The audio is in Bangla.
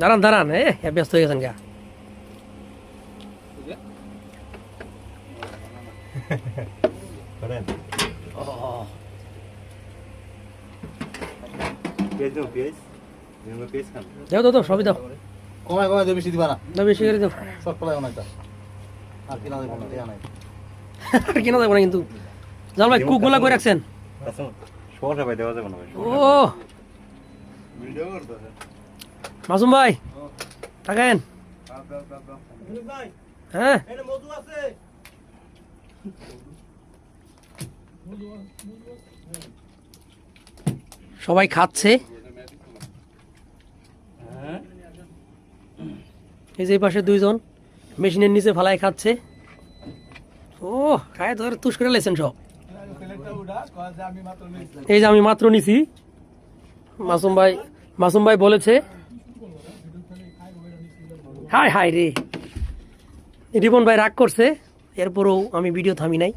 দাঁড়ান দাঁড়ান, ব্যস্ত হয়ে গেছেন গা। দাও দাও দাও, সবই দাও। কমাই কমাই দেবে বেশি দিবা না, দাও বেশি করে দাও। সব কলাই অনেকটা আর কিনা দেবো না, দেয়া নাই। আর কিনা যাবো না কিন্তু। জাল ভাই কুক গোলা করে রাখছেন। ও মাসুম ভাই থাকেন। হ্যাঁ সবাই খাচ্ছে। এই যে পাশে দুইজন মেশিনের নিচে ফালায় খাচ্ছে। ও খায় ধরে তুষ করে লেছেন সব। এই যে আমি মাত্র নিছি। মাসুম ভাই বলেছে। হাই হাই রে, রিপন ভাই রাগ করছে, এরপরও আমি ভিডিও থামি নাই।